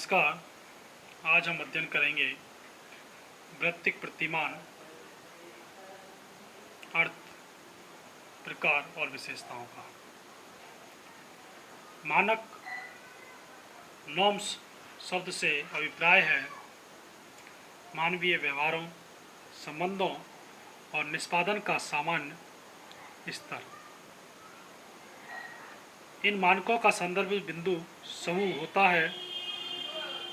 नमस्कार। आज हम अध्ययन करेंगे वृत्तिक प्रतिमान, अर्थ, प्रकार और विशेषताओं का। मानक नॉर्म्स शब्द से अभिप्राय है मानवीय व्यवहारों, संबंधों और निष्पादन का सामान्य स्तर। इन मानकों का संदर्भ बिंदु समूह होता है।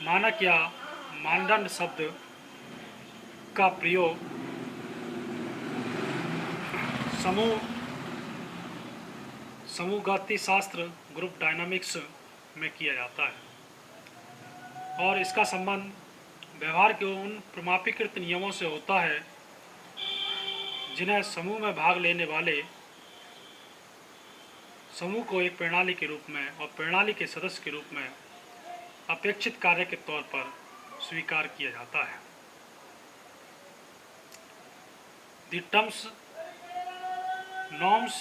मानक या मानदंड शब्द का प्रयोग समूहगति शास्त्र ग्रुप डायनामिक्स में किया जाता है और इसका संबंध व्यवहार के उन प्रमाणीकृत नियमों से होता है जिन्हें समूह में भाग लेने वाले समूह को एक प्रणाली के रूप में और प्रणाली के सदस्य के रूप में अपेक्षित कार्य के तौर पर स्वीकार किया जाता है। The terms norms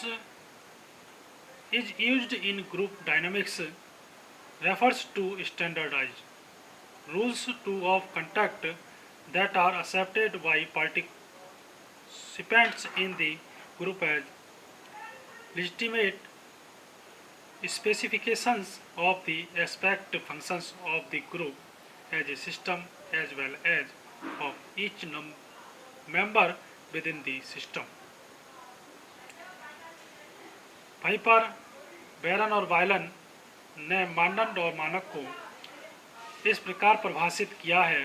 is used in group dynamics refers to standardized rules of conduct that are accepted by participants in the group as legitimate specifications of the aspect functions of the group as a system as well as of each member within the system। वहीं पर बैरन और violin ने मानदंड और मानक को इस प्रकार परिभाषित किया है।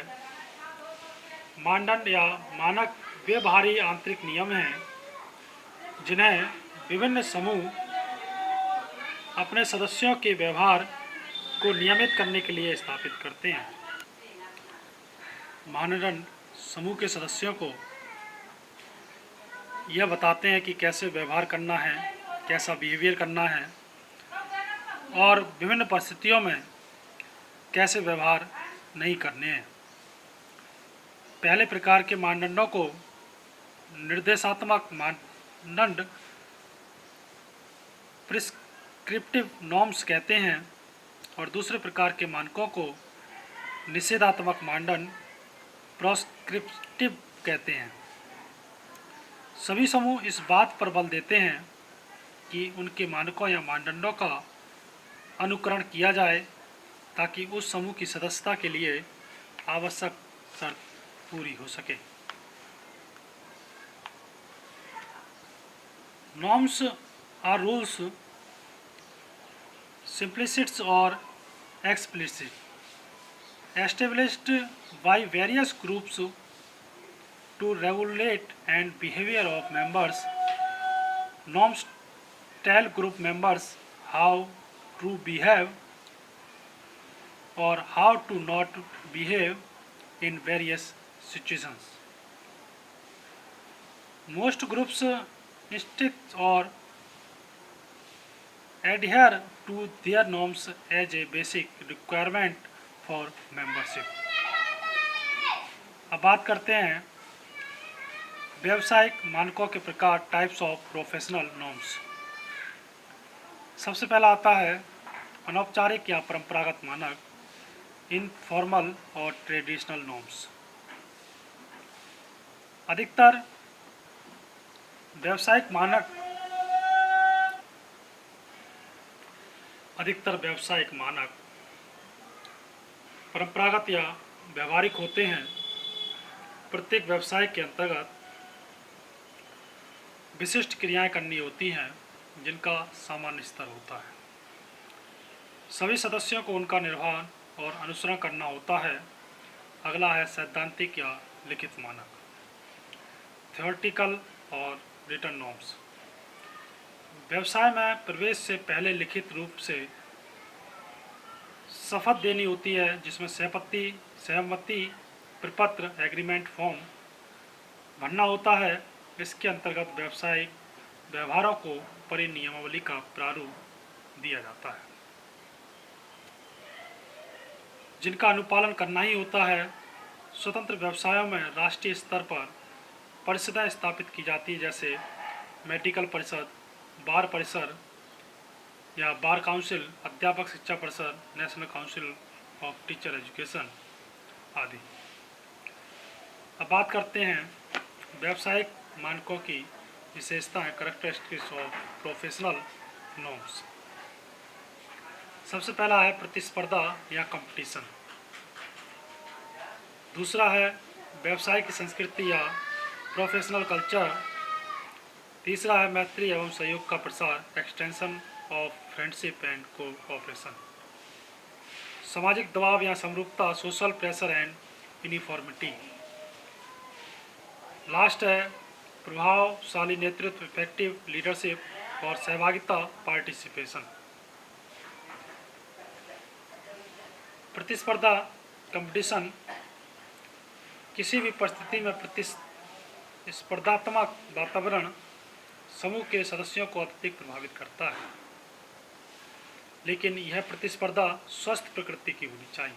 मानदंड या मानक वे बाहरी आंतरिक नियम हैं जिन्हें विभिन्न समूह अपने सदस्यों के व्यवहार को नियमित करने के लिए स्थापित करते हैं। मानदंड समूह के सदस्यों को यह बताते हैं कि कैसे व्यवहार करना है, कैसा बिहेवियर करना है और विभिन्न परिस्थितियों में कैसे व्यवहार नहीं करने हैं। पहले प्रकार के मानदंडों को निर्देशात्मक मानदंड प्रिस्क्रिप्टिव नॉर्म्स कहते हैं और दूसरे प्रकार के मानकों को निषेधात्मक मानदंड प्रोस्क्रिप्टिव कहते हैं। सभी समूह इस बात पर बल देते हैं कि उनके मानकों या मानदंडों का अनुकरण किया जाए ताकि उस समूह की सदस्यता के लिए आवश्यक शर्त पूरी हो सके। Norms are rules implicit or explicit established by various groups to regulate and behavior of members. Norms tell group members how to behave or how to not behave in various situations. Most groups insist or adhere to their norms as a basic requirement for membership। अब बात करते हैं व्यावसायिक मानकों के प्रकार, types of professional norms. सबसे पहला आता है अनौपचारिक या परंपरागत मानक, इनफॉर्मल और ट्रेडिशनल नॉर्म्स। अधिकतर व्यावसायिक मानक परंपरागत या व्यवहारिक होते हैं। प्रत्येक व्यवसाय के अंतर्गत विशिष्ट क्रियाएं करनी होती हैं जिनका सामान्य स्तर होता है। सभी सदस्यों को उनका निर्वहन और अनुसरण करना होता है। अगला है सैद्धांतिक या लिखित मानक, थ्योरेटिकल और रिटन नॉर्म्स। व्यवसाय में प्रवेश से पहले लिखित रूप से शपथ देनी होती है जिसमें सहमति प्रपत्र एग्रीमेंट फॉर्म भरना होता है। इसके अंतर्गत व्यावसायिक व्यवहारों को परिनियमावली का प्रारूप दिया जाता है जिनका अनुपालन करना ही होता है। स्वतंत्र व्यवसायों में राष्ट्रीय स्तर पर परिषदें स्थापित की जाती है जैसे मेडिकल परिषद, बार परिषद या बार काउंसिल, अध्यापक शिक्षा परिषद, national council of teacher education आदि। अब बात करते हैं व्यावसायिक मानकों की विशेषताएं, कैरेक्टरिस्टिक्स ऑफ प्रोफेशनल नॉर्म्स। सबसे पहला है प्रतिस्पर्धा या कंपटीशन। दूसरा है व्यवसाय की संस्कृति या प्रोफेशनल कल्चर। तीसरा है मैत्री एवं सहयोग का प्रसार, extension of friendship and cooperation. सामाजिक दबाव या समरूपता, social pressure and uniformity. Last है प्रभावशाली नेतृत्व, इफेक्टिव लीडरशिप और सहभागिता, पार्टिसिपेशन। प्रतिस्पर्धा कंपटीशन किसी भी परिस्थिति में प्रतिस्पर्धात्मक वातावरण समूह के सदस्यों को अत्यधिक प्रभावित करता है, लेकिन यह प्रतिस्पर्धा स्वस्थ प्रकृति की होनी चाहिए।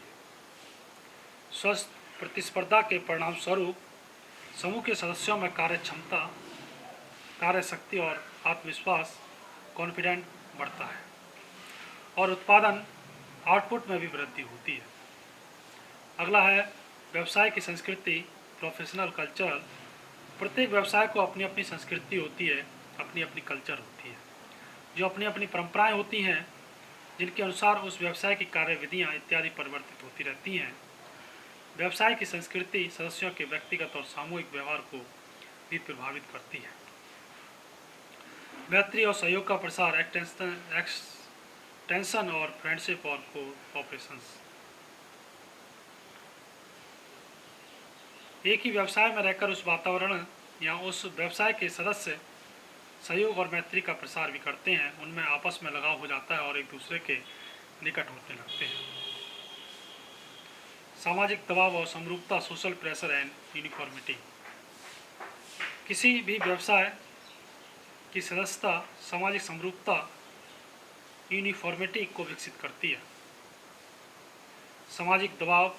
स्वस्थ प्रतिस्पर्धा के परिणाम स्वरूप समूह के सदस्यों में कार्य क्षमता, कार्य शक्ति और आत्मविश्वास, कॉन्फिडेंट बढ़ता है और उत्पादन आउटपुट में भी वृद्धि होती है। अगला है व्यवसाय की संस्कृति, प्रोफेशनल कल्चर। प्रत्येक व्यवसाय को अपनी अपनी संस्कृति होती है, अपनी अपनी कल्चर होती है, जो अपनी अपनी परंपराएं होती हैं, जिनके अनुसार उस व्यवसाय की कार्यविधियां इत्यादि परिवर्तित होती रहती हैं। व्यवसाय की संस्कृति सदस्यों के व्यक्तिगत और सामूहिक व्यवहार को भी प्रभावित करती है। मैत्री और सहयोग का प्रसार, एक्सटेंशन और फ्रेंडशिप और कोऑपरेशंस। एक ही व्यवसाय में रहकर उस वातावरण या उस व्यवसाय के सदस्य सहयोग और मैत्री का प्रसार भी करते हैं, उनमें आपस में लगाव हो जाता है और एक दूसरे के निकट होने लगते हैं। सामाजिक दबाव और समरूपता, सोशल प्रेशर एंड यूनिफॉर्मिटी। किसी भी व्यवसाय की सदस्यता सामाजिक समरूपता, यूनिफॉर्मिटी को विकसित करती है। सामाजिक दबाव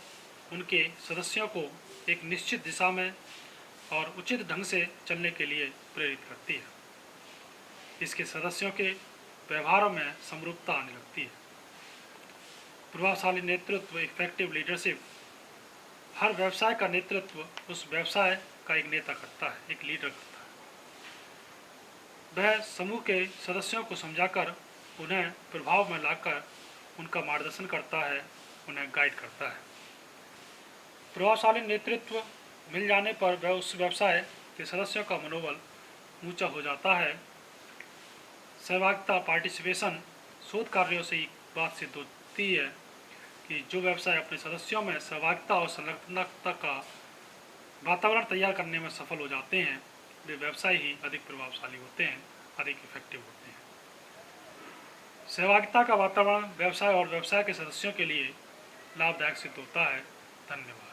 उनके सदस्यों को एक निश्चित दिशा में और उचित ढंग से चलने के लिए प्रेरित करती है। इसके सदस्यों के व्यवहारों में समरूपता आने लगती है। प्रभावशाली नेतृत्व, इफेक्टिव लीडरशिप। हर व्यवसाय का नेतृत्व उस व्यवसाय का एक नेता करता है, एक लीडर करता है। वह समूह के सदस्यों को समझाकर उन्हें प्रभाव में लाकर उनका मार्गदर्शन करता है, उन्हें गाइड करता है। प्रभावशाली नेतृत्व मिल जाने पर वह उस व्यवसाय के सदस्यों का मनोबल ऊंचा हो जाता है। सहभागिता, पार्टिसिपेशन। शोध कार्यों से एक बात सिद्ध होती है कि जो व्यवसाय अपने सदस्यों में सहभागिता और संलग्नता का वातावरण तैयार करने में सफल हो जाते हैं, वे व्यवसाय ही अधिक प्रभावशाली होते हैं, अधिक इफेक्टिव होते हैं। सहभागिता का वातावरण व्यवसाय और व्यवसाय के सदस्यों के लिए लाभदायक सिद्ध होता है। धन्यवाद।